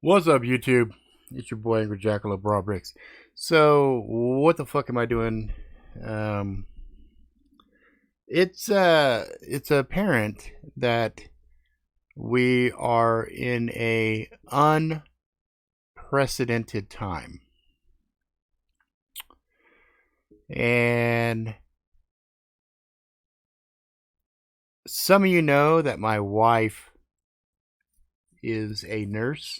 What's up, YouTube? It's your boy Angry Jackal Brawl Bricks. So, what the fuck am I doing? Um, it's apparent that we are in a unprecedented time, and some of you know that my wife is a nurse,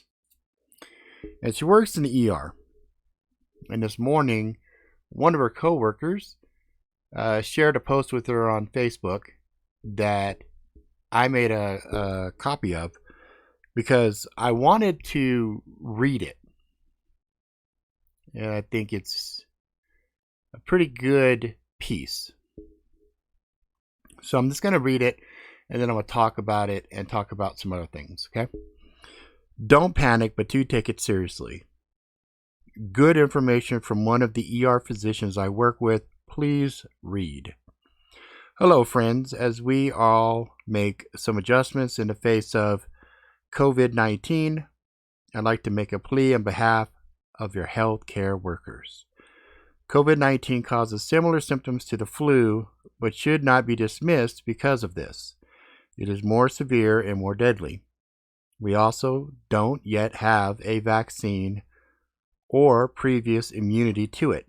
and she works in the ER. And this morning, one of her coworkers shared a post with her on Facebook that I made a copy of because I wanted to read it. And I think it's a pretty good piece. So I'm just going to read it and then I'm going to talk about it and talk about some other things, okay? Don't panic, but do take it seriously. Good information from one of the ER physicians I work with. Please read. Hello, friends. As we all make some adjustments in the face of COVID-19, I'd like to make a plea on behalf of your healthcare workers. COVID-19 causes similar symptoms to the flu, but should not be dismissed because of this. It is more severe and more deadly. We also don't yet have a vaccine or previous immunity to it.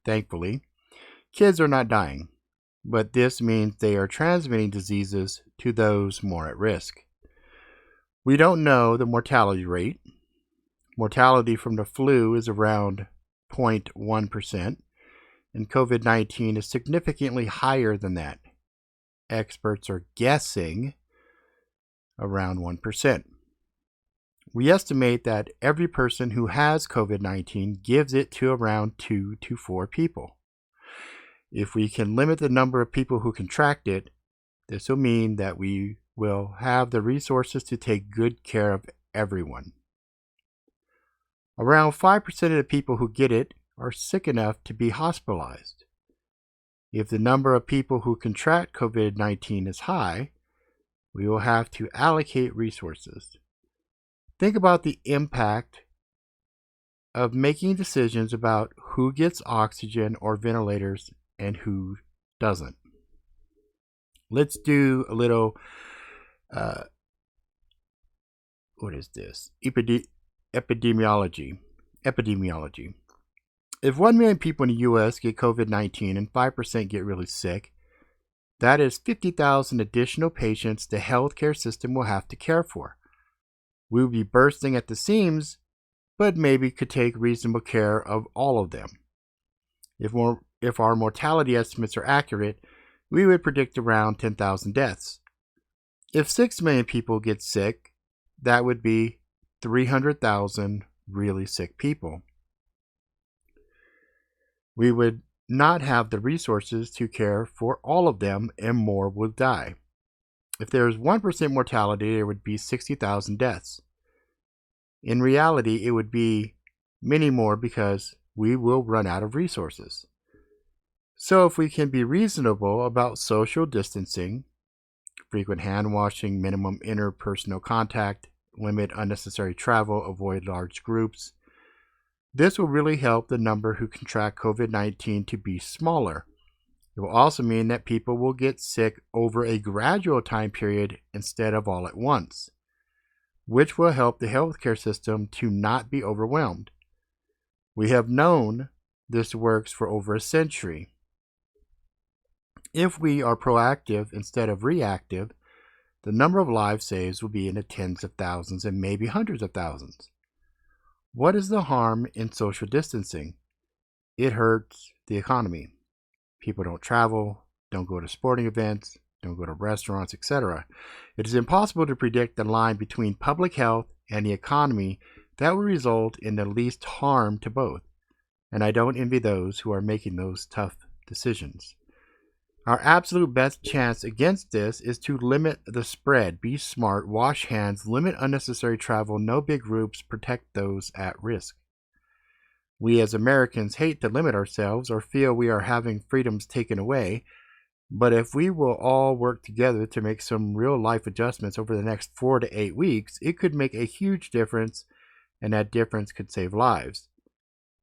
Thankfully, kids are not dying, but this means they are transmitting diseases to those more at risk. We don't know the mortality rate. Mortality from the flu is around 0.1%, and COVID-19 is significantly higher than that. Experts are guessing around 1%. We estimate that every person who has COVID-19 gives it to around 2 to 4 people. If we can limit the number of people who contract it, this will mean that we will have the resources to take good care of everyone. Around 5% of the people who get it are sick enough to be hospitalized. If the number of people who contract COVID-19 is high, we will have to allocate resources. Think about the impact of making decisions about who gets oxygen or ventilators and who doesn't. Let's do a little, what is this? Epidemiology. If 1 million people in the U.S. get COVID-19 and 5% get really sick, that is 50,000 additional patients the healthcare system will have to care for. We will be bursting at the seams, but maybe could take reasonable care of all of them. If our mortality estimates are accurate, we would predict around 10,000 deaths. If 6 million people get sick, that would be 300,000 really sick people. We would not have the resources to care for all of them, and more would die. If there is 1% mortality, there would be 60,000 deaths. In reality, it would be many more because we will run out of resources. So if we can be reasonable about social distancing, frequent hand washing, minimum interpersonal contact, limit unnecessary travel, avoid large groups, this will really help the number who contract COVID-19 to be smaller. It will also mean that people will get sick over a gradual time period instead of all at once, which will help the healthcare system to not be overwhelmed. We have known this works for over a century. If we are proactive instead of reactive, the number of lives saved will be in the tens of thousands and maybe hundreds of thousands. What is the harm in social distancing? It hurts the economy. People don't travel, don't go to sporting events, don't go to restaurants, etc. It is impossible to predict the line between public health and the economy that will result in the least harm to both, and I don't envy those who are making those tough decisions. Our absolute best chance against this is to limit the spread, be smart, wash hands, limit unnecessary travel, no big groups, protect those at risk. We as Americans hate to limit ourselves or feel we are having freedoms taken away, But if we will all work together to make some real life adjustments over the next 4 to 8 weeks, it could make a huge difference, and that difference could save lives.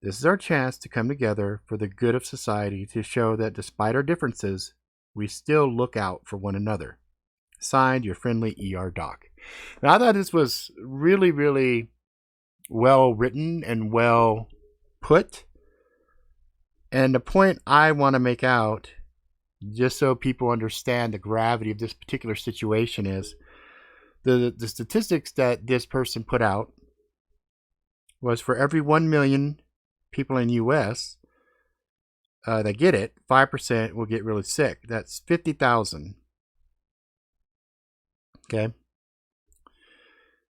This is our chance to come together for the good of society, to show that despite our differences, we still look out for one another. Signed, your friendly ER doc. Now, I thought this was really, really well written and well put. And the point I want to make out, just so people understand the gravity of this particular situation, is the statistics that this person put out was for every 1 million people in the U.S. That get it, 5% will get really sick. That's 50,000. Okay?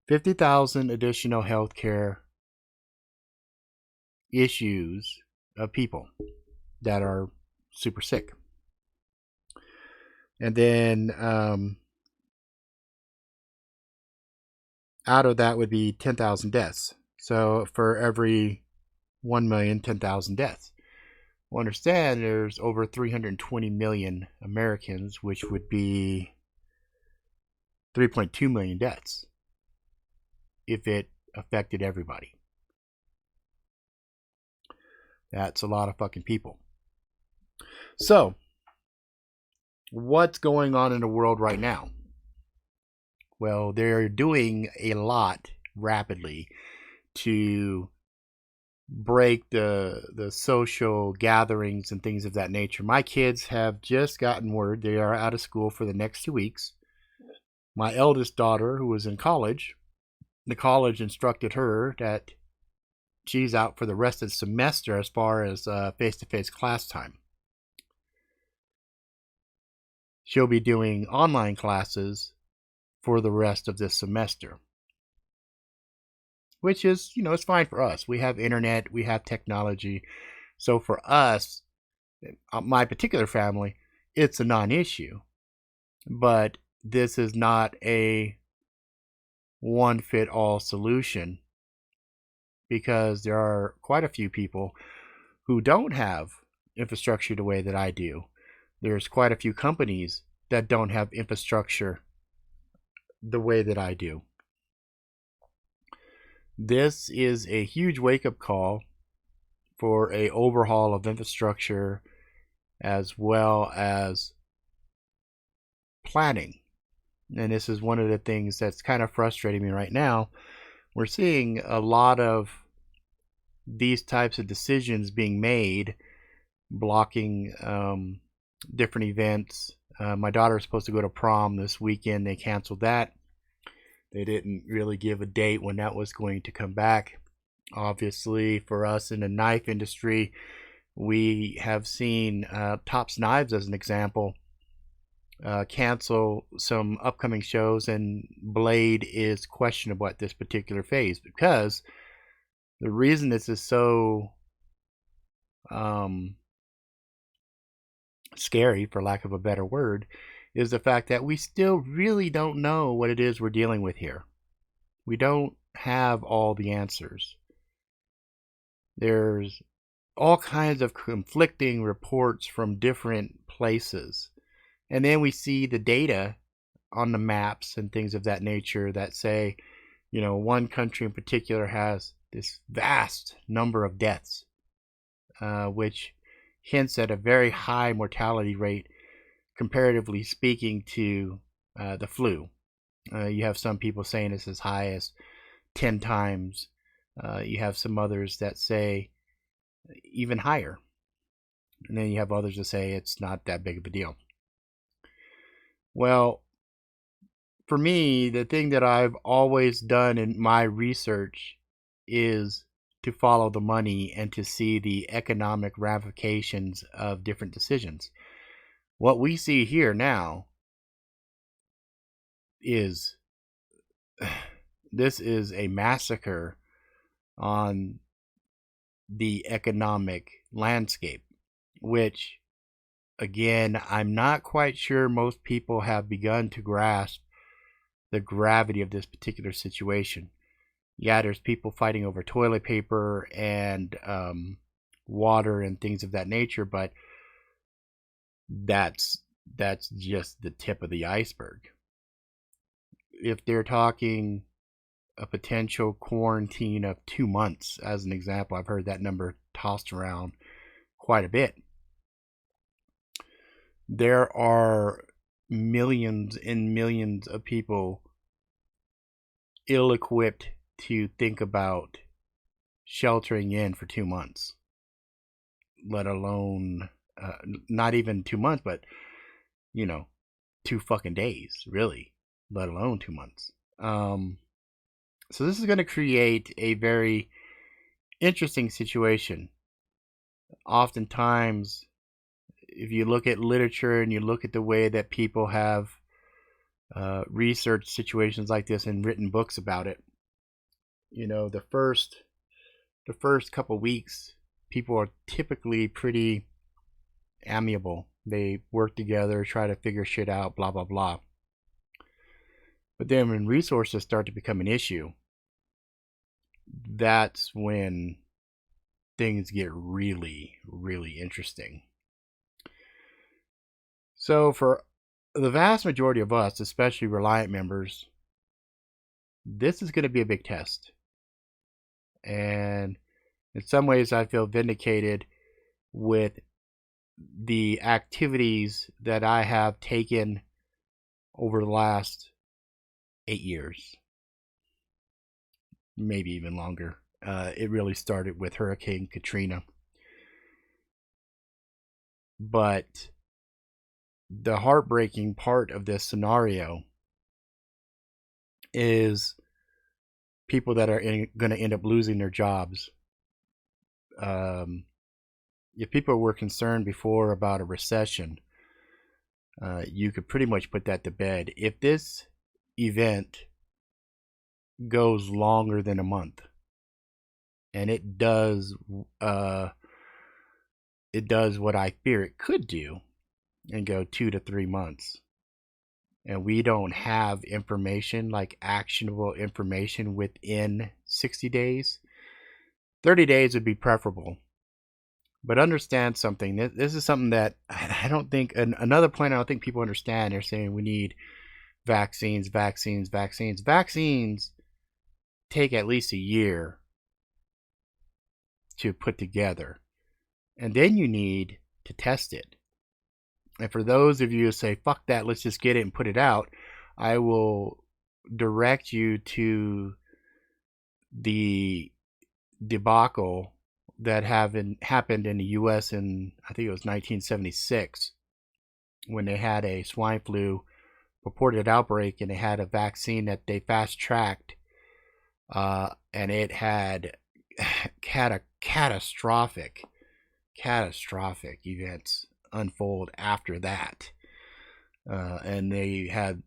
50,000 additional healthcare issues of people that are super sick. And then out of that would be 10,000 deaths. So for every 1 million, 10,000 deaths. Well, understand there's over 320 million Americans, which would be 3.2 million deaths if it affected everybody. That's a lot of fucking people. So, what's going on in the world right now? Well, they're doing a lot rapidly to break the social gatherings and things of that nature. My kids have just gotten word they are out of school for the next 2 weeks. My eldest daughter, who was in college, the college instructed her that she's out for the rest of the semester as far as face-to-face class time. She'll be doing online classes for the rest of this semester, which is, it's fine for us. We have internet, we have technology. So for us, my particular family, it's a non-issue. But this is not a one-fit-all solution, because there are quite a few people who don't have infrastructure the way that I do. There's quite a few companies that don't have infrastructure the way that I do. This is a huge wake-up call for an overhaul of infrastructure, as well as planning. And this is one of the things that's kind of frustrating me right now. We're seeing a lot of these types of decisions being made, blocking different events. My daughter was supposed to go to prom this weekend. They canceled that. They didn't really give a date when that was going to come back. Obviously, for us in the knife industry, we have seen Tops Knives, as an example, cancel some upcoming shows, and Blade is questionable at this particular phase, because the reason this is so scary, for lack of a better word, is the fact that we still really don't know what it is we're dealing with here. We don't have all the answers. There's all kinds of conflicting reports from different places. And then we see the data on the maps and things of that nature that say, one country in particular has this vast number of deaths, which hints at a very high mortality rate, comparatively speaking, to the flu. You have some people saying it's as high as 10 times. You have some others that say even higher. And then you have others that say it's not that big of a deal. Well, for me, the thing that I've always done in my research is to follow the money and to see the economic ramifications of different decisions. What we see here now is this is a massacre on the economic landscape, which, again, I'm not quite sure most people have begun to grasp the gravity of this particular situation. Yeah, there's people fighting over toilet paper and water and things of that nature, but that's that's just the tip of the iceberg. If they're talking a potential quarantine of 2 months, as an example, I've heard that number tossed around quite a bit. There are millions and millions of people ill-equipped to think about sheltering in for 2 months, let alone not even 2 months, but 2 fucking days, really, let alone 2 months. So this is going to create a very interesting situation. Oftentimes, if you look at literature and you look at the way that people have researched situations like this and written books about it, the first couple weeks, people are typically pretty amiable. They work together, try to figure shit out, blah blah blah. But then when resources start to become an issue, that's when things get really, really interesting. So for the vast majority of us, especially Reliant members, this is going to be a big test. And in some ways, I feel vindicated with the activities that I have taken over the last 8 years, maybe even longer. It really started with Hurricane Katrina. But the heartbreaking part of this scenario is people that are going to end up losing their jobs. If people were concerned before about a recession, you could pretty much put that to bed. If this event goes longer than a month, and it does what I fear it could do, and go 2 to 3 months, and we don't have information, like actionable information, within 60 days, 30 days would be preferable. But understand something. This is something that I don't think, another point I don't think people understand. They're saying we need vaccines. Vaccines take at least a year to put together. And then you need to test it. And for those of you who say, fuck that, let's just get it and put it out, I will direct you to the debacle that happened in the U.S. in, I think it was 1976, when they had a swine flu purported outbreak, and they had a vaccine that they fast-tracked, and it had catastrophic events unfold after that. And they had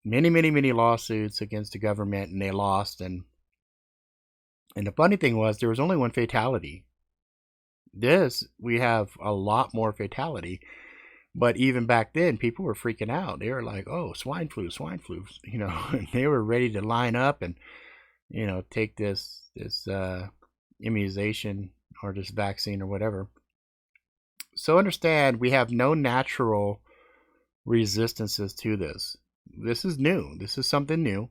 many lawsuits against the government, and they lost. And the funny thing was, there was only one fatality. We have a lot more fatality. But even back then, people were freaking out. They were like, oh, swine flu, and they were ready to line up and, take this immunization or this vaccine or whatever. So understand, we have no natural resistances to this. This is new. This is something new.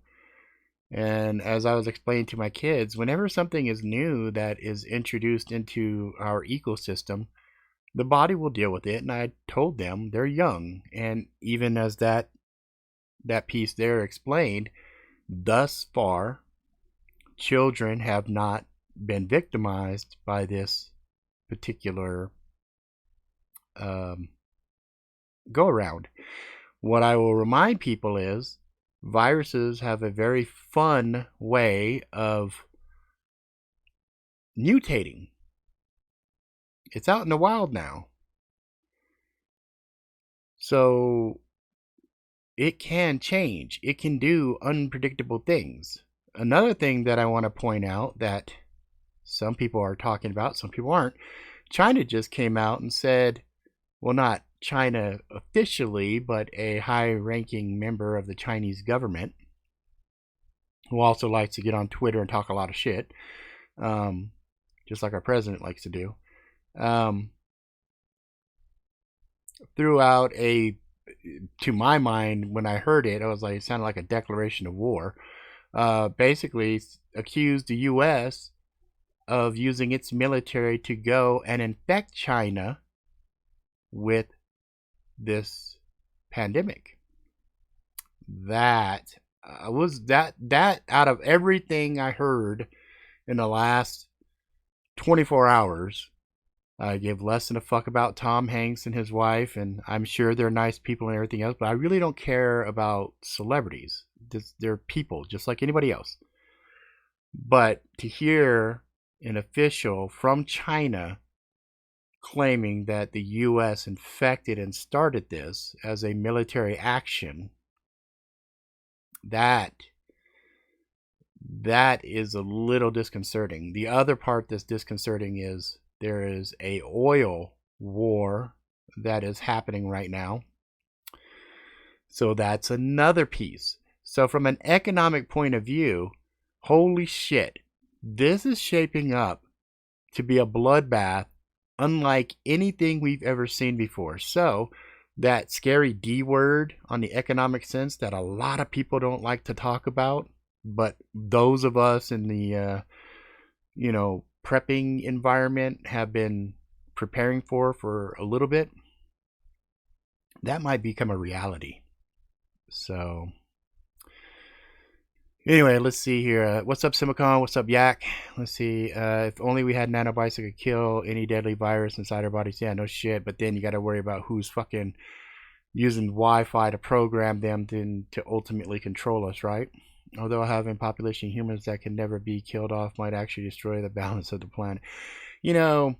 And as I was explaining to my kids, whenever something is new that is introduced into our ecosystem, the body will deal with it. And I told them they're young. And even as that piece there explained, thus far, children have not been victimized by this particular go around. What I will remind people is viruses have a very fun way of mutating. It's out in the wild now. So it can change. It can do unpredictable things. Another thing that I want to point out that some people are talking about, some people aren't. China just came out and said, well, not China officially, but a high-ranking member of the Chinese government, who also likes to get on Twitter and talk a lot of shit, just like our president likes to do, threw out a to my mind, when I heard it, I was like, it sounded like a declaration of war. Basically accused the U.S. of using its military to go and infect China with this pandemic. That was that out of everything I heard in the last 24 hours, I give less than a fuck about Tom Hanks and his wife, and I'm sure they're nice people and everything else, but I really don't care about celebrities. They're people just like anybody else. But to hear an official from China claiming that the U.S. infected and started this as a military action, that is a little disconcerting. The other part that's disconcerting is there is a oil war that is happening right now. So that's another piece. So from an economic point of view, holy shit, this is shaping up to be a bloodbath unlike anything we've ever seen before. So that scary D word on the economic sense that a lot of people don't like to talk about, but those of us in the prepping environment have been preparing for a little bit, that might become a reality. So anyway, let's see here. What's up, Simicon? What's up, Yak? Let's see. If only we had nanobites that could kill any deadly virus inside our bodies. Yeah, no shit. But then you got to worry about who's fucking using Wi-Fi to program them to ultimately control us, right? Although having population humans that can never be killed off might actually destroy the balance of the planet. You know,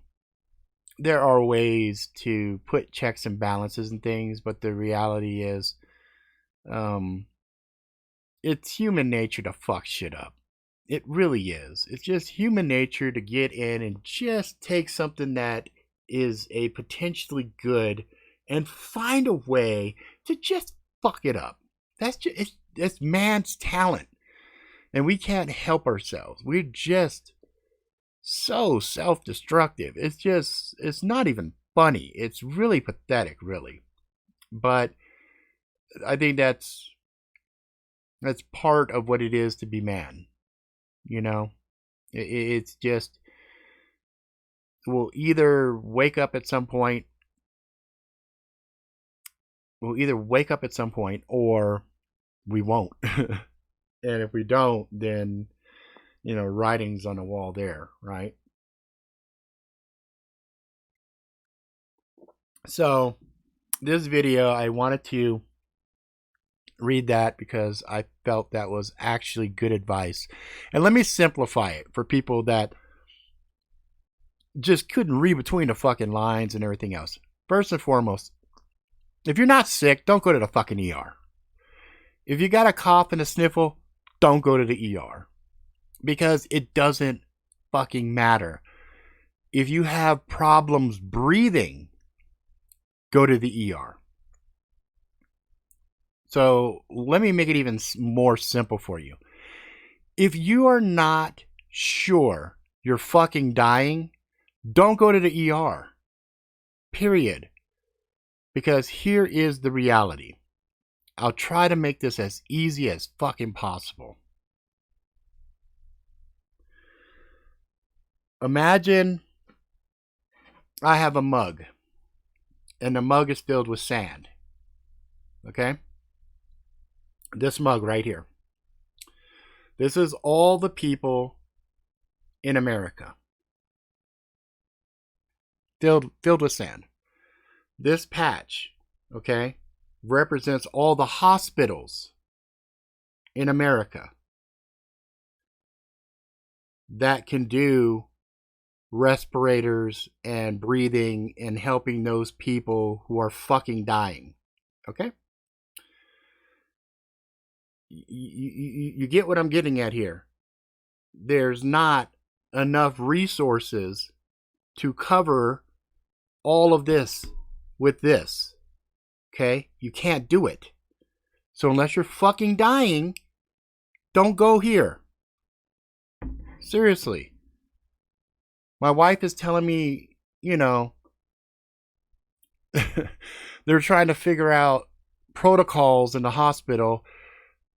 there are ways to put checks and balances and things, but the reality is, it's human nature to fuck shit up. It really is. It's just human nature to get in and just take something that is a potentially good and find a way to just fuck it up. That's just it's man's talent, and we can't help ourselves. We're just so self-destructive. It's not even funny. It's really pathetic, really. But I think that's part of what it is to be man. You know, it's just, we'll either wake up at some point. Or we won't. And if we don't, then, writing's on the wall there, right? So this video, I wanted to read that because I felt that was actually good advice. And let me simplify it for people that just couldn't read between the fucking lines and everything else. First and foremost, if you're not sick, don't go to the fucking ER. If you got a cough and a sniffle, don't go to the ER. Because it doesn't fucking matter. If you have problems breathing, go to the ER. So let me make it even more simple for you. If you are not sure you're fucking dying, don't go to the ER. Period. Because here is the reality. I'll try to make this as easy as fucking possible. Imagine I have a mug, and the mug is filled with sand. Okay? This mug right here. This is all the people in America. Filled with sand. This patch, okay, represents all the hospitals in America that can do respirators and breathing and helping those people who are fucking dying. Okay? You get what I'm getting at here. There's not enough resources to cover all of this with this. Okay? You can't do it. So unless you're fucking dying, don't go here. Seriously. My wife is telling me, they're trying to figure out protocols in the hospital.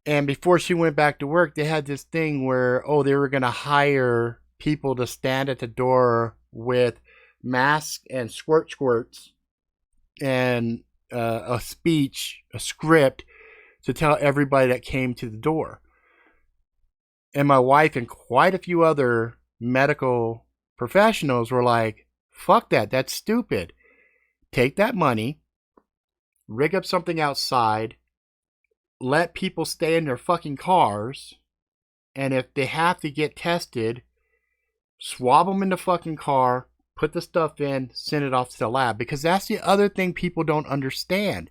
And before she went back to work, they had this thing where, they were going to hire people to stand at the door with masks and squirts and a speech, a script to tell everybody that came to the door. And my wife and quite a few other medical professionals were like, fuck that, that's stupid. Take that money, rig up something outside, let people stay in their fucking cars, and if they have to get tested, swab them in the fucking car, put the stuff in, send it off to the lab. Because that's the other thing people don't understand.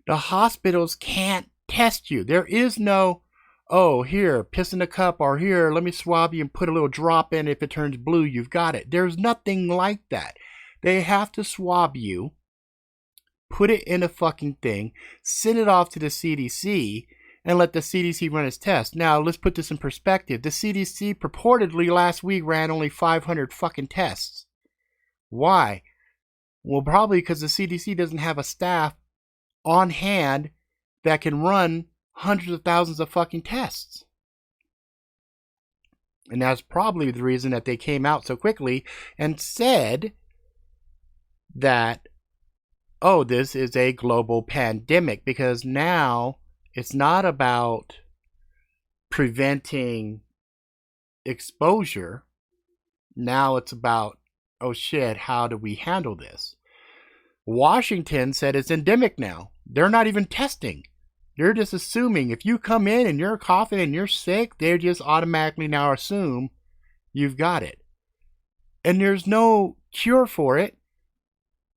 The hospitals can't test you. There is no, here, piss in a cup, or here, let me swab you and put a little drop in. If it turns blue, you've got it. There's nothing like that. They have to swab you, put it in a fucking thing, send it off to the CDC, and let the CDC run its test. Now, let's put this in perspective. The CDC purportedly last week ran only 500 fucking tests. Why? Well, probably because the CDC doesn't have a staff on hand that can run hundreds of thousands of fucking tests. And that's probably the reason that they came out so quickly and said that, this is a global pandemic, because now it's not about preventing exposure. Now it's about, how do we handle this? Washington said it's endemic now. They're not even testing. They're just assuming if you come in and you're coughing and you're sick, they just automatically now assume you've got it. And there's no cure for it.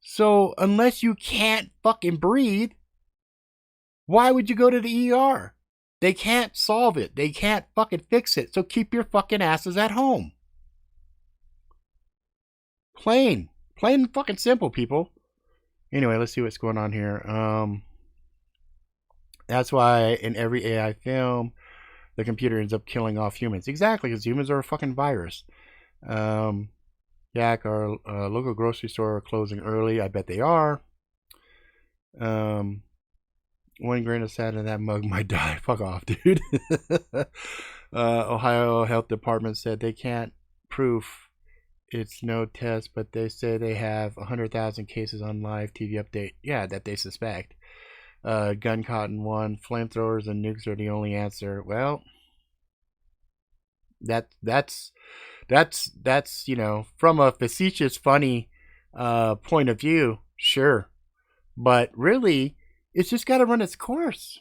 So unless you can't fucking breathe, why would you go to the ER? They can't solve it. They can't fucking fix it. So keep your fucking asses at home. Plain and fucking simple, people. Anyway, let's see what's going on here. That's why in every AI film, the computer ends up killing off humans. Exactly, because humans are a fucking virus. Yak, our local grocery store are closing early. I bet they are. 1 grain of sand in that mug might die. Fuck off, dude. Ohio Health Department said they can't prove it's no test, but they say they have 100,000 cases on live TV update. Yeah, that they suspect. Gun cotton 1, flamethrowers and nukes are the only answer. Well, that's from a facetious, funny point of view, sure, but really, it's just got to run its course.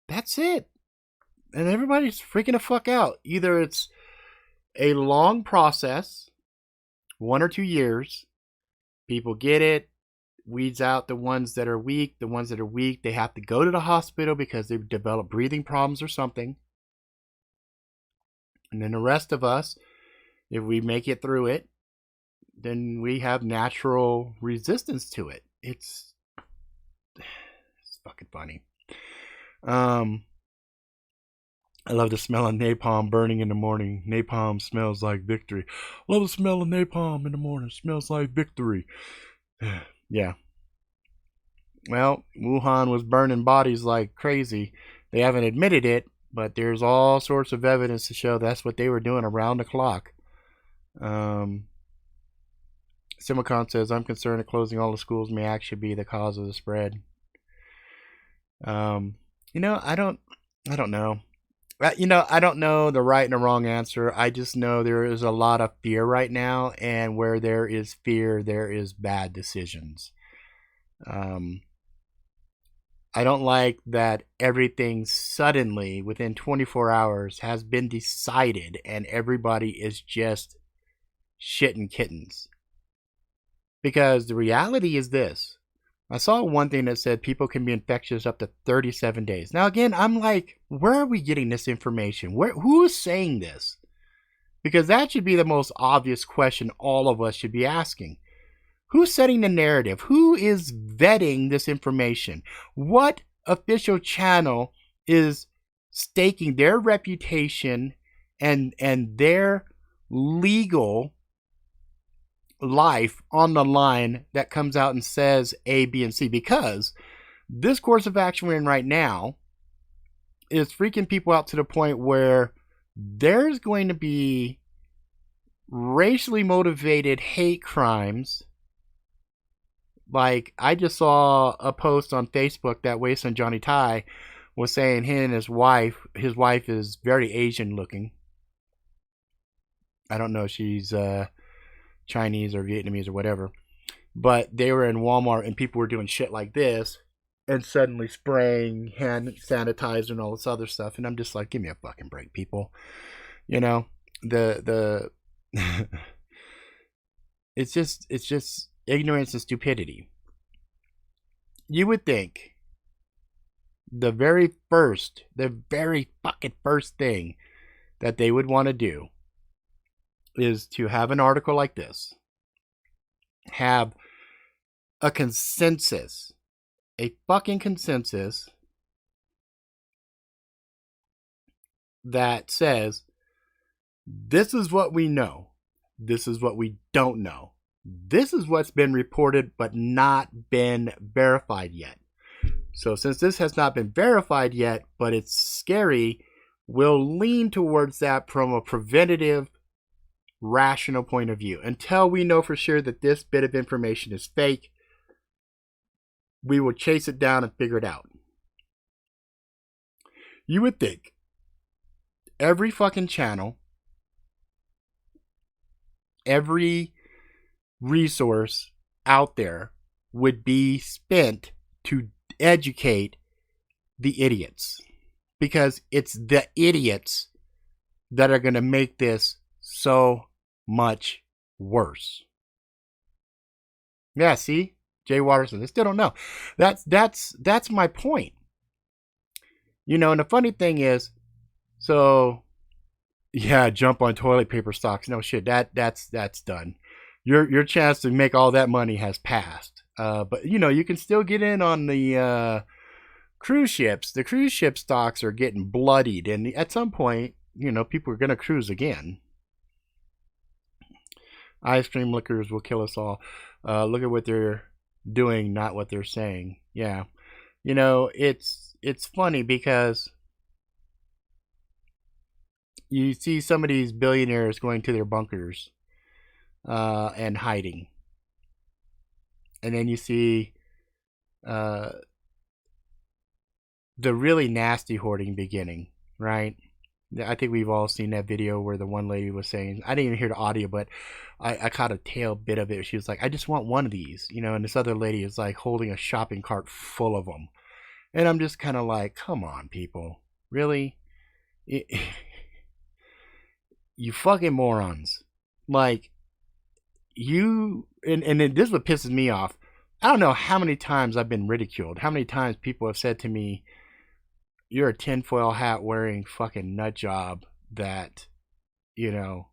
That's it, and everybody's freaking the fuck out. Either it's a long process, 1 or 2 years, people get it, weeds out the ones that are weak. The ones that are weak, they have to go to the hospital because they've developed breathing problems or something. And then the rest of us, if we make it through it, then we have natural resistance to it. It's fucking funny. I love the smell of napalm burning in the morning. Napalm smells like victory. Love the smell of napalm in the morning. Smells like victory. Yeah. Well, Wuhan was burning bodies like crazy. They haven't admitted it, but there's all sorts of evidence to show that's what they were doing around the clock. Simicon says, I'm concerned that closing all the schools may actually be the cause of the spread. I don't know. I don't know the right and the wrong answer. I just know there is a lot of fear right now, and where there is fear, there is bad decisions. I don't like that everything suddenly, within 24 hours, has been decided, and everybody is just shitting kittens. Because the reality is this. I saw one thing that said people can be infectious up to 37 days. Now, again, I'm like, where are we getting this information? Who is saying this? Because that should be the most obvious question all of us should be asking. Who's setting the narrative? Who is vetting this information? What official channel is staking their reputation and their legal life on the line that comes out and says A, B, and C? Because This course of action we're in right now is freaking people out to the point where there's going to be racially motivated hate crimes. Like, I just saw a post on Facebook that Wason Johnny Tai was saying him and his wife is very Asian looking. I don't know if she's Chinese or Vietnamese or whatever. But they were in Walmart and people were doing shit like this and suddenly spraying hand sanitizer and all this other stuff. And I'm just like, give me a fucking break, people. You know, the it's just ignorance and stupidity. You would think the very fucking first thing that they would want to do is to have an article like this, have a consensus, a fucking consensus that says, this is what we know, this is what we don't know, this is what's been reported but not been verified yet. So since this has not been verified yet, but it's scary, we'll lean towards that from a preventative, rational point of view. Until we know for sure that this bit of information is fake, we will chase it down and figure it out. You would think every fucking channel, every resource out there would be spent to educate the idiots, because it's the idiots that are going to make this so much worse. Yeah, see, Jay Watterson, they still don't know. That's my point. You know, and the funny thing is, so yeah, jump on toilet paper stocks. No shit, that's done. Your chance to make all that money has passed. But you know, you can still get in on the cruise ships. The cruise ship stocks are getting bloodied, and at some point, you know, people are gonna cruise again. Ice cream liquors will kill us all. Look at what they're doing, not what they're saying. Yeah, you know, it's funny because you see some of these billionaires going to their bunkers and hiding, and then you see the really nasty hoarding beginning, right? I think we've all seen that video where the one lady was saying, I didn't even hear the audio, but I caught a tail bit of it. She was like, I just want one of these, you know, and this other lady is like holding a shopping cart full of them. And I'm just kind of like, come on, people. Really? You fucking morons. Like, you, and this is what pisses me off. I don't know how many times I've been ridiculed. How many times people have said to me, you're a tinfoil hat wearing fucking nut job that, you know,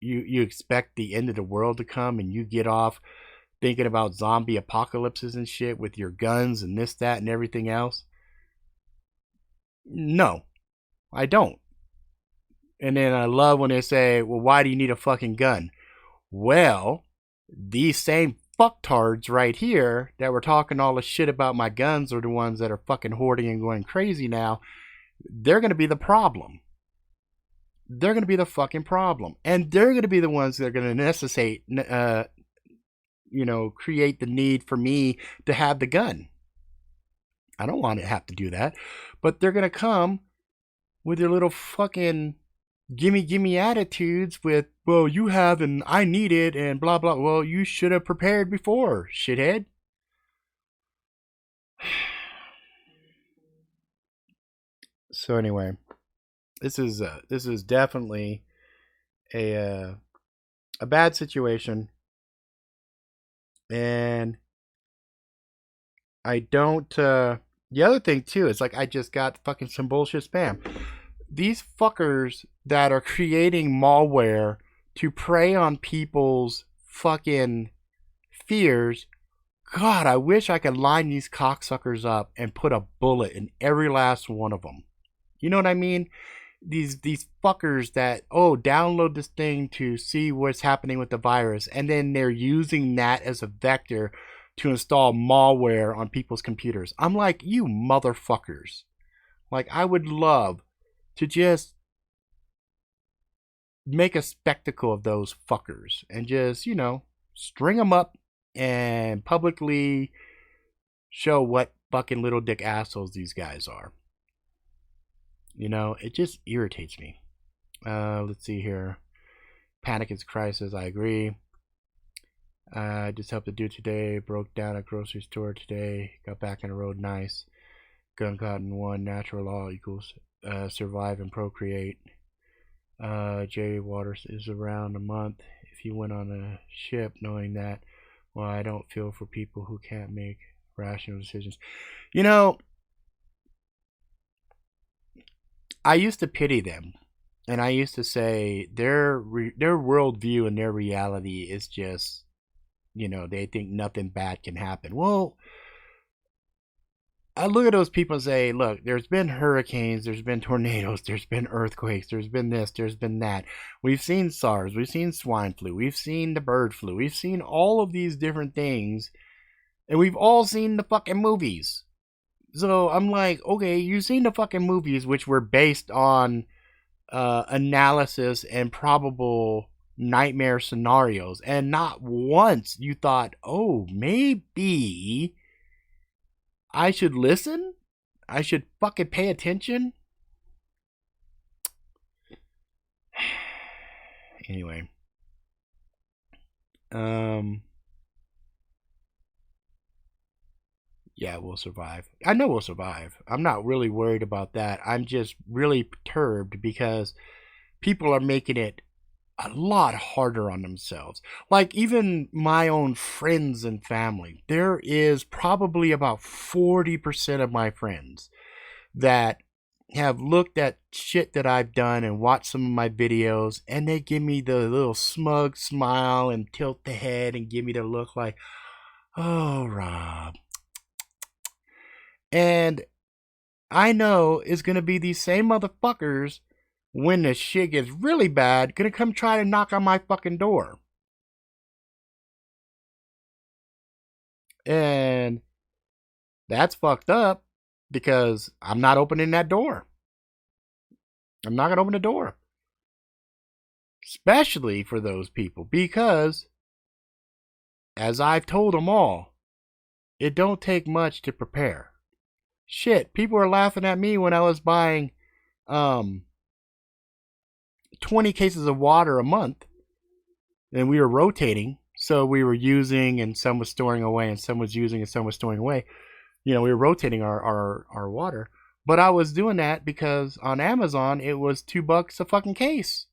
you expect the end of the world to come and you get off thinking about zombie apocalypses and shit with your guns and this, that, and everything else. No, I don't. And then I love when they say, well, why do you need a fucking gun? Well, these same fucktards right here that were talking all the shit about my guns are the ones that are fucking hoarding and going crazy now. They're going to be the problem. They're going to be the fucking problem. And they're going to be the ones that are going to necessitate, create the need for me to have the gun. I don't want to have to do that. But they're going to come with their little fucking gimme attitudes with, well, you have and I need it and blah blah. Well, you should have prepared before, shithead. So anyway, this is definitely a bad situation, and I don't. The other thing too is, like, I just got fucking some bullshit spam. These fuckers that are creating malware to prey on people's fucking fears. God, I wish I could line these cocksuckers up and put a bullet in every last one of them. You know what I mean? These fuckers that, download this thing to see what's happening with the virus, and then they're using that as a vector to install malware on people's computers. I'm like, you motherfuckers. Like, I would love to just make a spectacle of those fuckers and just, string them up and publicly show what fucking little dick assholes these guys are. It just irritates me. Let's see here. Panic is crisis. I agree. I just helped a dude today. Broke down at grocery store today. Got back on the road. Nice. Gun cotton 1. Natural law equals survive and procreate. Jerry Waters is around a month. If he went on a ship knowing that, well, I don't feel for people who can't make rational decisions. I used to pity them. And I used to say their worldview and their reality is just, they think nothing bad can happen. Well, I look at those people and say, look, there's been hurricanes, there's been tornadoes, there's been earthquakes, there's been this, there's been that. We've seen SARS, we've seen swine flu, we've seen the bird flu, we've seen all of these different things, and we've all seen the fucking movies. So I'm like, okay, you've seen the fucking movies, which were based on analysis and probable nightmare scenarios, and not once you thought, oh, maybe I should listen? I should fucking pay attention? Anyway. Yeah, we'll survive. I know we'll survive. I'm not really worried about that. I'm just really perturbed because people are making it a lot harder on themselves. Like, even my own friends and family. There is probably about 40% of my friends that have looked at shit that I've done and watched some of my videos, and they give me the little smug smile and tilt the head and give me the look like, oh, Rob. And I know it's going to be these same motherfuckers when the shit gets really bad, going to come try to knock on my fucking door. And that's fucked up because I'm not opening that door. I'm not going to open the door. Especially for those people, because as I've told them all, it don't take much to prepare. Shit, people were laughing at me when I was buying 20 cases of water a month, and we were rotating, so we were using and some was storing away, and some was using and some was storing away. We were rotating our water, but I was doing that because on Amazon it was $2 a fucking case.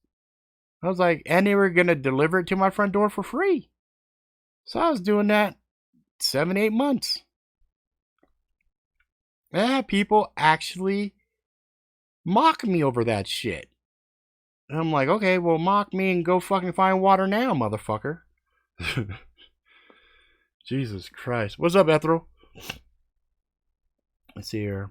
I was like, and they were gonna deliver it to my front door for free, so I was doing that 7-8 months. Yeah, people actually mock me over that shit. And I'm like, okay, well, mock me and go fucking find water now, motherfucker. Jesus Christ. What's up, Ethel? Let's see here.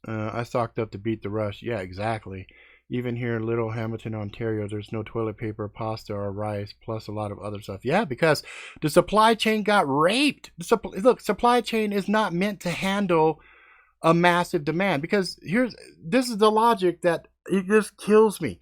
I stocked up to beat the rush. Yeah, exactly. Even here in Little Hamilton, Ontario, there's no toilet paper, pasta, or rice, plus a lot of other stuff. Yeah, because the supply chain got raped. Look, supply chain is not meant to handle a massive demand, because this is the logic that it just kills me.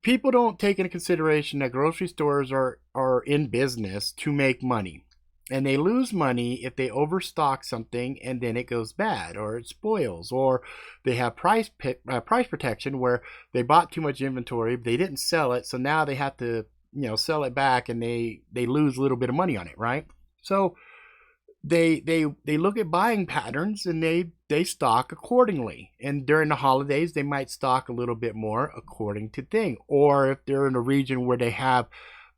People don't take into consideration that grocery stores are in business to make money, and they lose money if they overstock something and then it goes bad or it spoils, or they have price protection where they bought too much inventory, they didn't sell it, so now they have to sell it back, and they lose a little bit of money on it, right? So they look at buying patterns and they stock accordingly. And during the holidays, they might stock a little bit more according to thing. Or if they're in a region where they have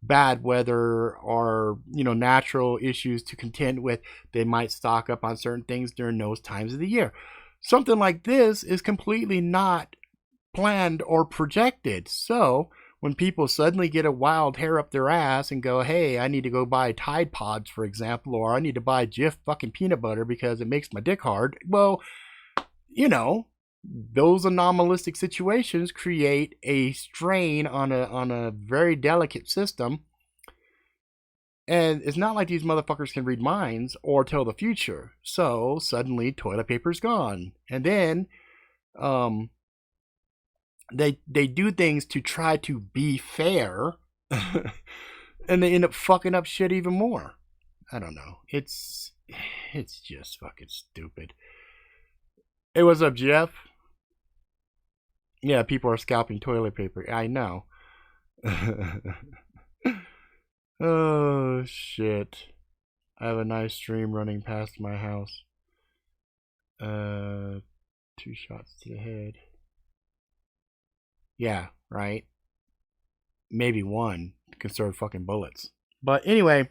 bad weather or natural issues to contend with, they might stock up on certain things during those times of the year. Something like this is completely not planned or projected. So when people suddenly get a wild hair up their ass and go, hey, I need to go buy Tide Pods, for example, or I need to buy Jif fucking peanut butter because it makes my dick hard. Well, those anomalistic situations create a strain on a very delicate system. And it's not like these motherfuckers can read minds or tell the future. So suddenly toilet paper's gone. And then they do things to try to be fair and they end up fucking up shit even more. I don't know. It's just fucking stupid. Hey, what's up, Jeff? Yeah, people are scalping toilet paper. I know. Oh shit. I have a nice stream running past my house. 2 shots to the head. Yeah, right. Maybe 1 to conserve fucking bullets. But anyway,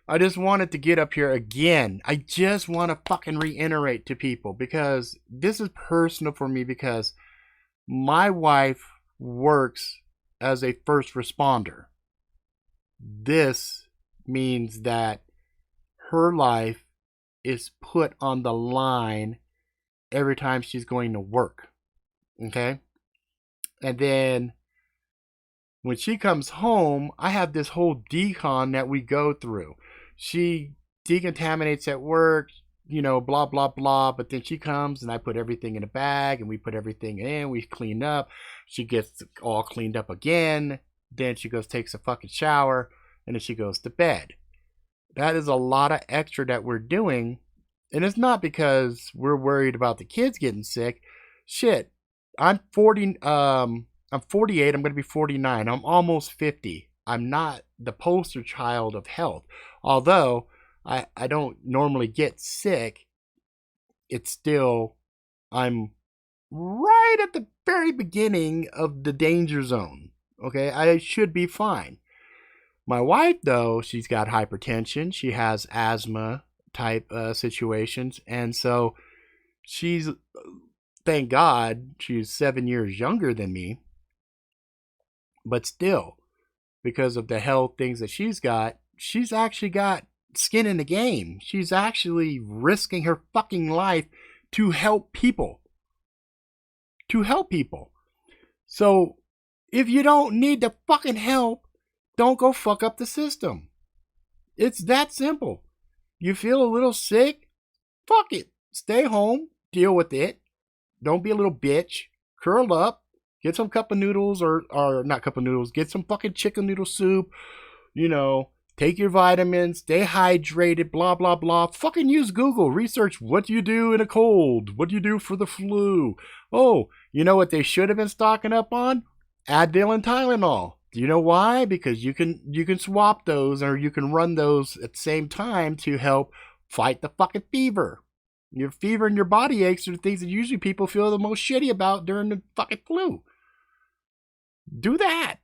I just wanted to get up here again. I just want to fucking reiterate to people because this is personal for me because my wife works as a first responder. This means that her life is put on the line every time she's going to work. Okay? And then when she comes home, I have this whole decon that we go through. She decontaminates at work, blah, blah, blah. But then she comes and I put everything in a bag and we put everything in. We clean up. She gets all cleaned up again. Then she goes, takes a fucking shower. And then she goes to bed. That is a lot of extra that we're doing. And it's not because we're worried about the kids getting sick. Shit. I'm 40. I'm 48. I'm going to be 49. I'm almost 50. I'm not the poster child of health. Although I don't normally get sick, it's still, I'm right at the very beginning of the danger zone. Okay, I should be fine. My wife, though, she's got hypertension. She has asthma type situations. And so she's, thank God, she's 7 years younger than me. But still, because of the health things that she's actually got skin in the game. She's actually risking her fucking life to help people. To help people. So, if you don't need the fucking help, don't go fuck up the system. It's that simple. You feel a little sick? Fuck it. Stay home. Deal with it. Don't be a little bitch. Curl up. Get some cup of noodles or not cup of noodles. Get some fucking chicken noodle soup. Take your vitamins. Stay hydrated. Blah, blah, blah. Fucking use Google. Research what do you do in a cold? What do you do for the flu? Oh, you know what they should have been stocking up on? Advil and Tylenol. Do you know why? Because you can swap those or you can run those at the same time to help fight the fucking fever. Your fever and your body aches are the things that usually people feel the most shitty about during the fucking flu. Do that.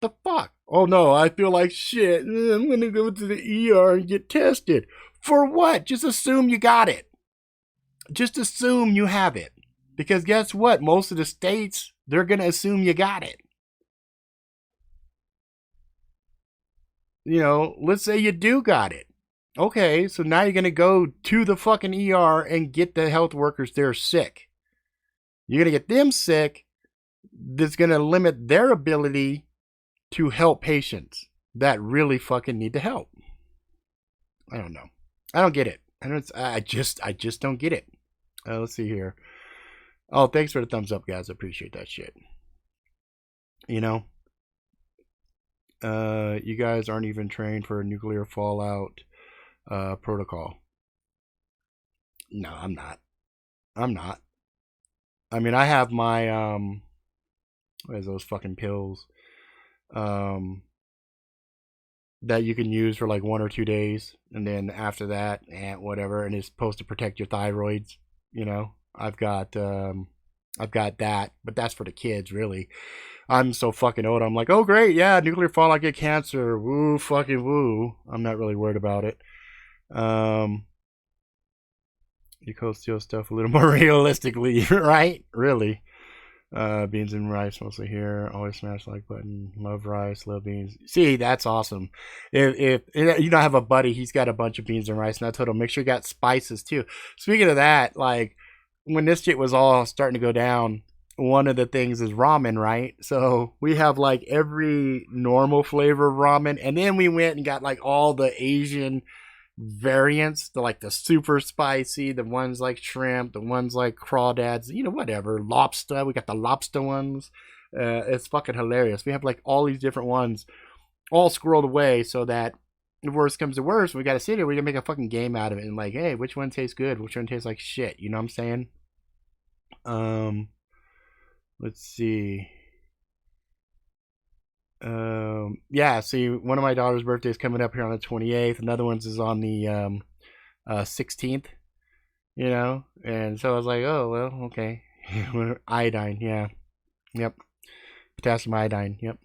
The fuck? Oh no, I feel like shit. I'm gonna go to the ER and get tested. For what? Just assume you got it. Just assume you have it. Because guess what? Most of the states, they're gonna assume you got it. Let's say you do got it. Okay, so now you're going to go to the fucking ER and get the health workers there sick. You're going to get them sick. That's going to limit their ability to help patients that really fucking need the help. I don't know. I don't get it. I just don't get it. Let's see here. Oh, thanks for the thumbs up, guys. I appreciate that shit. You guys aren't even trained for a nuclear fallout protocol. No, I'm not. I mean, I have my what is those fucking pills that you can use for like 1 or 2 days, and then after that, whatever, and it's supposed to protect your thyroids. I've got that, but that's for the kids, really. I'm so fucking old. I'm like, oh great, yeah, nuclear fallout, get cancer, woo, fucking woo. I'm not really worried about it. You cold steel stuff a little more realistically, right? Really. Beans and rice mostly here. Always smash like button. Love rice, love beans. See, that's awesome. If I have a buddy, he's got a bunch of beans and rice, and I told him make sure you got spices too. Speaking of that, like when this shit was all starting to go down, one of the things is ramen, right? So we have like every normal flavor of ramen, and then we went and got like all the Asian variants, the super spicy, the ones like shrimp, the ones like crawdads, whatever, lobster. We got the lobster ones. It's fucking hilarious. We have like all these different ones all squirreled away so that if worst comes to worst, we got to sit here, we can make a fucking game out of it and like, hey, which one tastes good? Which one tastes like shit? You know what I'm saying? Let's see. Yeah, see, one of my daughter's birthdays coming up here on the 28th. Another one's is on the 16th, and so I was like, oh, well, okay. Iodine, yeah. Yep. Potassium iodine, yep.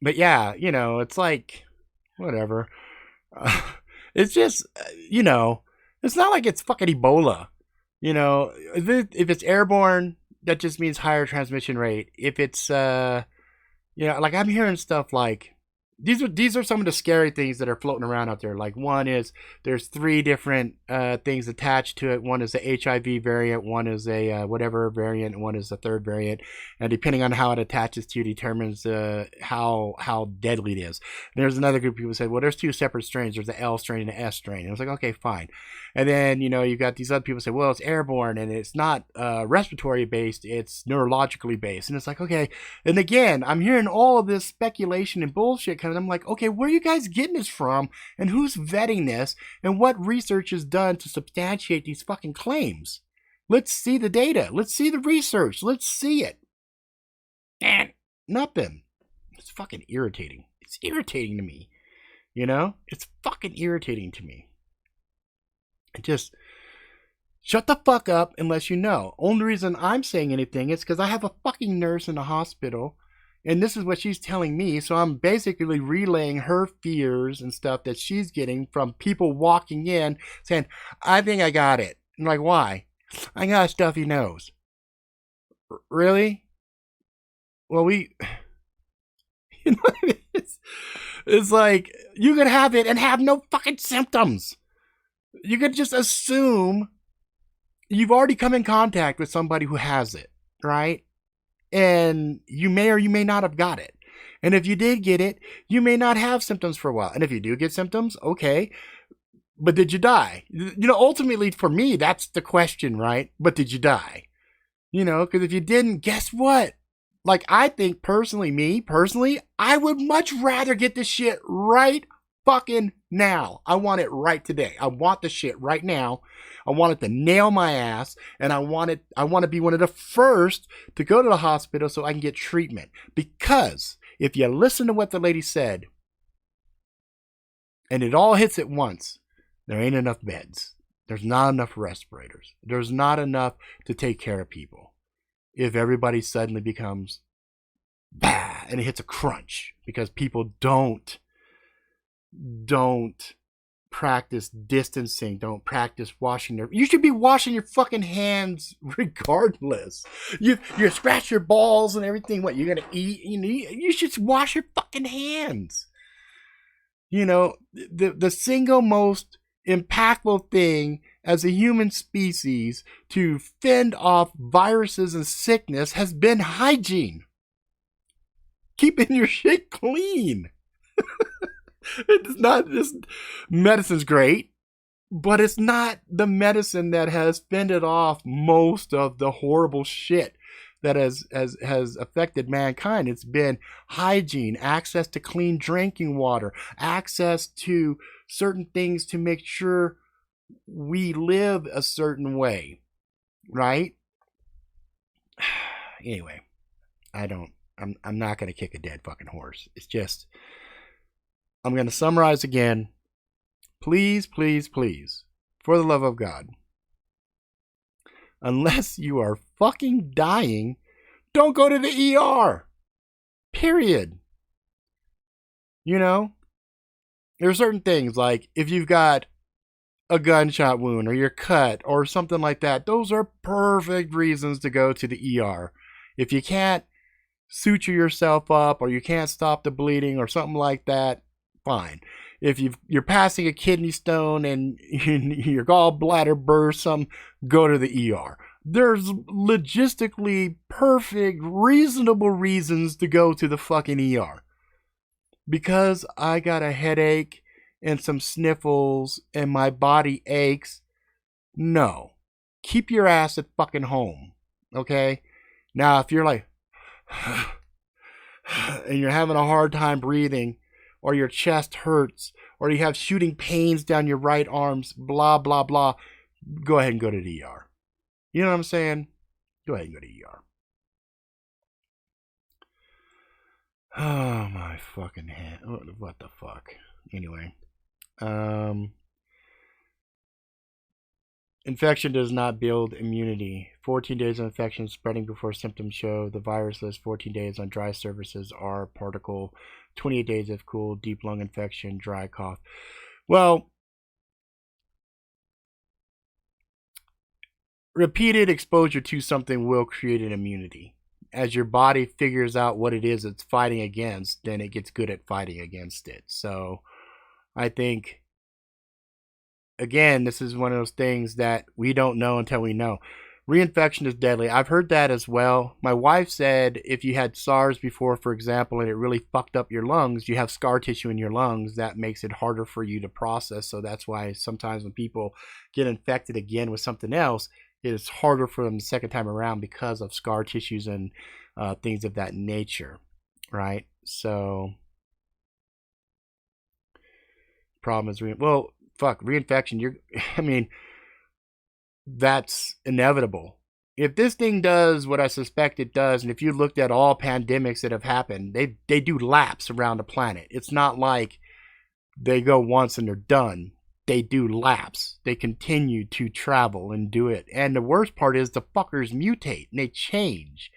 But yeah, it's like, whatever. It's just, it's not like it's fucking Ebola. If it's airborne, that just means higher transmission rate. If it's, like I'm hearing stuff like, these are some of the scary things that are floating around out there. Like one is there's 3 different things attached to it. One is the HIV variant, one is a whatever variant, and one is the 3rd variant. And depending on how it attaches to you determines how deadly it is. There's another group of people who say, well, there's 2 separate strains. There's the L strain and the S strain. And I was like, okay, fine. And then, you've got these other people say, well, it's airborne and it's not respiratory based, it's neurologically based. And it's like, okay. And again, I'm hearing all of this speculation and bullshit coming. I'm like, okay, where are you guys getting this from? And who's vetting this? And what research is done to substantiate these fucking claims? Let's see the data. Let's see the research. Let's see it. And nothing. It's fucking irritating. It's irritating to me. It's fucking irritating to me. Just shut the fuck up unless you know. Only reason I'm saying anything is because I have a fucking nurse in the hospital, and this is what she's telling me. So I'm basically relaying her fears and stuff that she's getting from people walking in saying, I think I got it. I'm like, why? I got a stuffy nose. Really? Well, it's like, you could have it and have no fucking symptoms. You could just assume you've already come in contact with somebody who has it, right? And you may or you may not have got it. And if you did get it, you may not have symptoms for a while. And if you do get symptoms, okay. But did you die? Ultimately for me, that's the question, right? But did you die? Because if you didn't, guess what? Like, I think personally, I would much rather get this shit right fucking now. I want it right today. I want the shit right now. I want it to nail my ass, and I want to be one of the first to go to the hospital so I can get treatment. Because if you listen to what the lady said, and it all hits at once, there ain't enough beds. There's not enough respirators. There's not enough to take care of people. If everybody suddenly becomes bah, and it hits a crunch because people don't practice distancing, don't practice washing you should be washing your fucking hands regardless. You scratch your balls and everything. What, you're gonna eat? You should wash your fucking hands. The single most impactful thing as a human species to fend off viruses and sickness has been hygiene. Keeping your shit clean. It's not just medicine's great, but it's not the medicine that has fended off most of the horrible shit that has affected mankind. It's been hygiene, access to clean drinking water, access to certain things to make sure we live a certain way, right? Anyway, I'm not going to kick a dead fucking horse. It's just, I'm going to summarize again. Please, please, please, for the love of God, unless you are fucking dying, don't go to the ER. Period. There are certain things like if you've got a gunshot wound or you're cut or something like that, those are perfect reasons to go to the ER. If you can't suture yourself up or you can't stop the bleeding or something like that, fine. If you're passing a kidney stone and your gallbladder bursts, go to the ER. There's logistically perfect, reasonable reasons to go to the fucking ER. Because I got a headache and some sniffles and my body aches. No. Keep your ass at fucking home. Okay? Now, if you're like, and you're having a hard time breathing, or your chest hurts, or you have shooting pains down your right arms, blah, blah, blah, go ahead and go to the ER. You know what I'm saying? Go ahead and go to ER. Oh, my fucking head. What the fuck? Anyway. Infection does not build immunity. 14 days of infection spreading before symptoms show the virus lives 14 days on dry surfaces are particle. 28 days of cool, deep lung infection, dry cough. Well, repeated exposure to something will create an immunity. As your body figures out what it is it's fighting against, then it gets good at fighting against it. So I think, again, this is one of those things that we don't know until we know. Reinfection is deadly. I've heard that as well. My wife said if you had SARS before, for example, and it really fucked up your lungs, you have scar tissue in your lungs, that makes it harder for you to process. So that's why sometimes when people get infected again with something else, it is harder for them the second time around because of scar tissues and things of that nature, right? So, problem is, reinfection. I mean, that's inevitable. If this thing does what I suspect it does, and if you looked at all pandemics that have happened, they do laps around the planet. It's not like they go once and they're done. They do laps. They continue to travel and do it. And the worst part is the fuckers mutate and they change.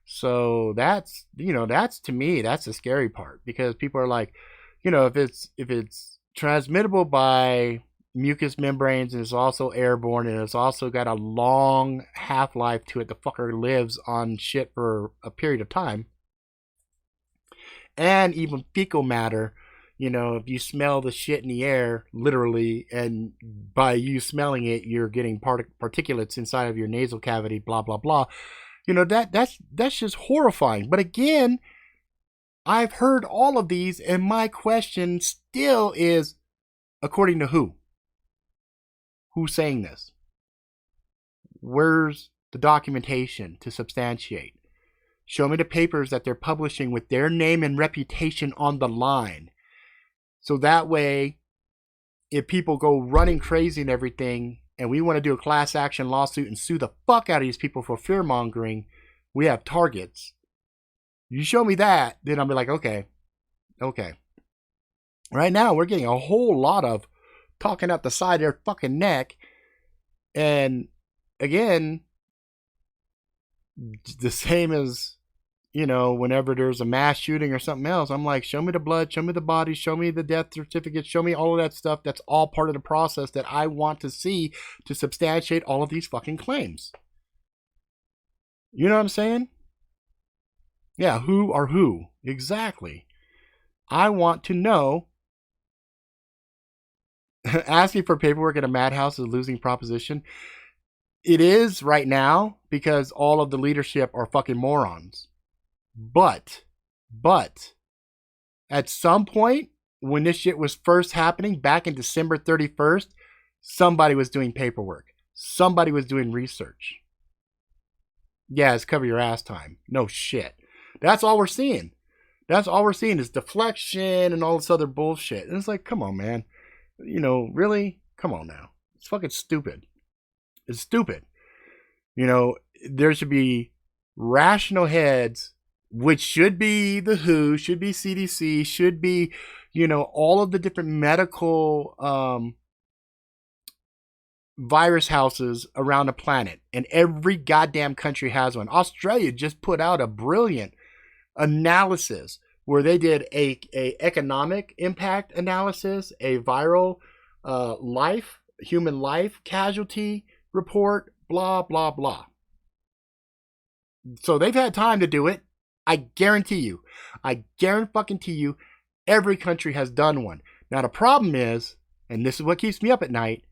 So that's to me, that's the scary part, because people are like, if it's transmittable by mucous membranes and it's also airborne and it's also got a long half-life to it, the fucker lives on shit for a period of time. And even fecal matter, if you smell the shit in the air, literally, and by you smelling it, you're getting particulates inside of your nasal cavity, blah, blah, blah. That's just horrifying. But again, I've heard all of these, and my question still is, according to who? Who's saying this? Where's the documentation to substantiate? Show me the papers that they're publishing with their name and reputation on the line. So that way, if people go running crazy and everything, and we want to do a class action lawsuit and sue the fuck out of these people for fear mongering, we have targets. You show me that, then I'll be like, okay. Right now, we're getting a whole lot of talking out the side of their fucking neck. And again, the same as, whenever there's a mass shooting or something else, I'm like, show me the blood, show me the body, show me the death certificate, show me all of that stuff. That's all part of the process that I want to see to substantiate all of these fucking claims. You know what I'm saying? Yeah, who are who? Exactly. I want to know. Asking for paperwork at a madhouse is a losing proposition. It is right now because all of the leadership are fucking morons. But, at some point, when this shit was first happening, back in December 31st, somebody was doing paperwork. Somebody was doing research. Yeah, it's cover your ass time. No shit. That's all we're seeing. That's all we're seeing is deflection and all this other bullshit. And it's like, come on, man. Really? Come on now. It's fucking stupid. It's stupid. There should be rational heads, which should be the WHO, should be CDC, should be, all of the different medical virus houses around the planet. And every goddamn country has one. Australia just put out a brilliant analysis where they did a economic impact analysis, a viral human life casualty report, blah, blah, blah. So they've had time to do it. I guarantee you, every country has done one. Now the problem is, and this is what keeps me up at night,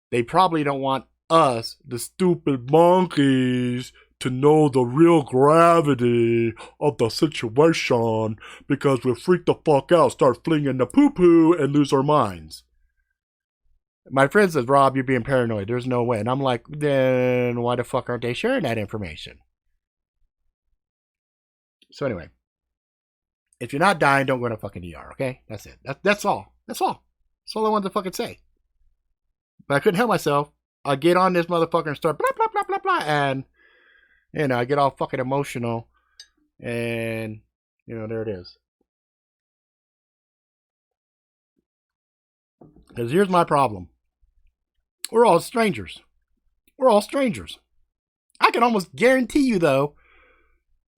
they probably don't want us, the stupid monkeys, to know the real gravity of the situation because we freak the fuck out, start flinging the poo-poo, and lose our minds. My friend says, Rob, you're being paranoid. There's no way. And I'm like, then why the fuck aren't they sharing that information? So anyway, if you're not dying, don't go to fucking ER, okay? That's it. That's all. That's all. That's all I wanted to fucking say. But I couldn't help myself. I get on this motherfucker and start blah, blah, blah, blah, blah. And, you know, I get all fucking emotional. And, you know, there it is. Because here's my problem. We're all strangers. We're all strangers. I can almost guarantee you, though,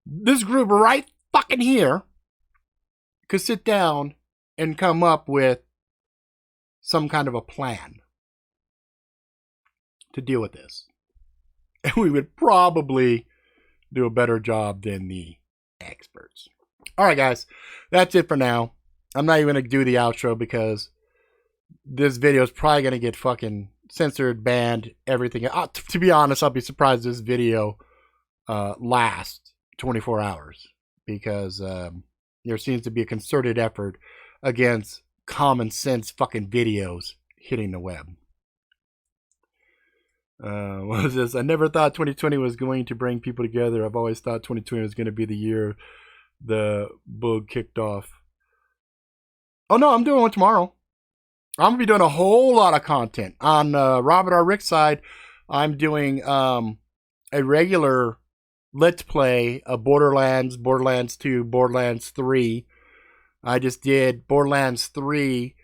this group right fucking here could sit down and come up with some kind of a plan to deal with this. And we would probably do a better job than the experts. All right, guys. That's it for now. I'm not even going to do the outro because this video is probably going to get fucking censored, banned, everything. To be honest, I'll be surprised this video lasts 24 hours because there seems to be a concerted effort against common sense fucking videos hitting the web. What is this? I never thought 2020 was going to bring people together. I've always thought 2020 was going to be the year the bug kicked off. Oh no, I'm doing one tomorrow. I'm going to be doing a whole lot of content. On Robert R. Rick's side, I'm doing a regular Let's Play of Borderlands, Borderlands 2, Borderlands 3. I just did Borderlands 3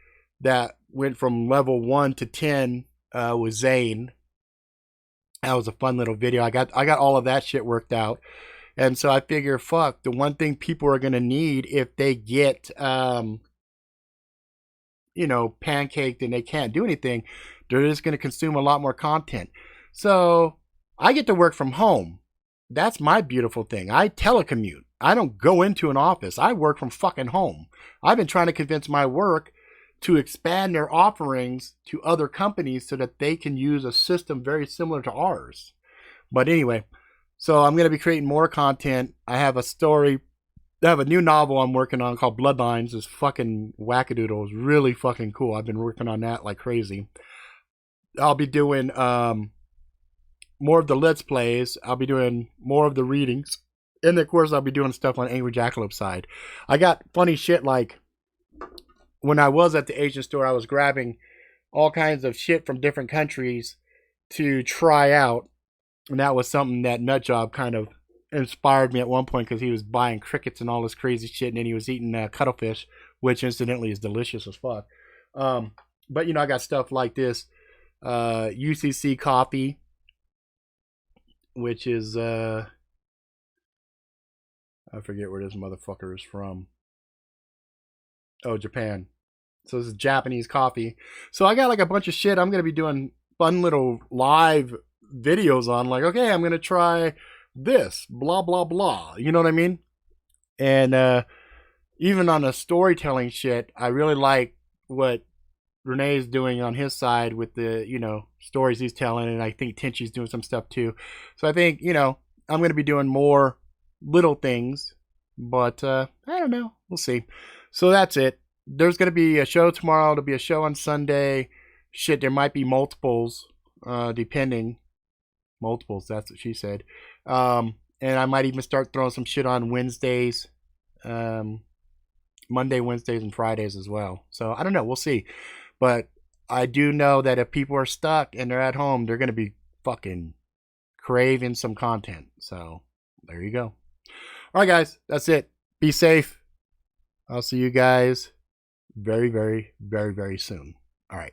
that went from level 1 to 10 with Zane. That was a fun little video. I got all of that shit worked out. And so I figure, fuck, the one thing people are going to need if they get, you know, pancaked and they can't do anything, they're just going to consume a lot more content. So I get to work from home. That's my beautiful thing. I telecommute. I don't go into an office. I work from fucking home. I've been trying to convince my work to expand their offerings to other companies so that they can use a system very similar to ours. But anyway, so I'm going to be creating more content. I have a story. I have a new novel I'm working on called Bloodlines. It's fucking wackadoodle. It's really fucking cool. I've been working on that like crazy. I'll be doing more of the Let's Plays. I'll be doing more of the readings. And of course, I'll be doing stuff on Angry Jackalope's side. I got funny shit like when I was at the Asian store, I was grabbing all kinds of shit from different countries to try out. And that was something that Nutjob kind of inspired me at one point because he was buying crickets and all this crazy shit. And then he was eating cuttlefish, which incidentally is delicious as fuck. But, you know, I got stuff like this. UCC coffee, which is, I forget where this motherfucker is from. Oh, Japan. So this is Japanese coffee. So I got like a bunch of shit I'm going to be doing fun little live videos on. Like, okay, I'm going to try this, blah, blah, blah. You know what I mean? And even on the storytelling shit, I really like what Renee's doing on his side with the, you know, stories he's telling. And I think Tenchi's doing some stuff too. So I think, you know, I'm going to be doing more little things. But I don't know. We'll see. So that's it. There's going to be a show tomorrow. There'll be a show on Sunday. Shit, there might be multiples, depending. Multiples, that's what she said. And I might even start throwing some shit on Wednesdays. Monday, Wednesdays, and Fridays as well. So I don't know. We'll see. But I do know that if people are stuck and they're at home, they're going to be fucking craving some content. So there you go. All right, guys. That's it. Be safe. I'll see you guys very, very, very, very soon. All right.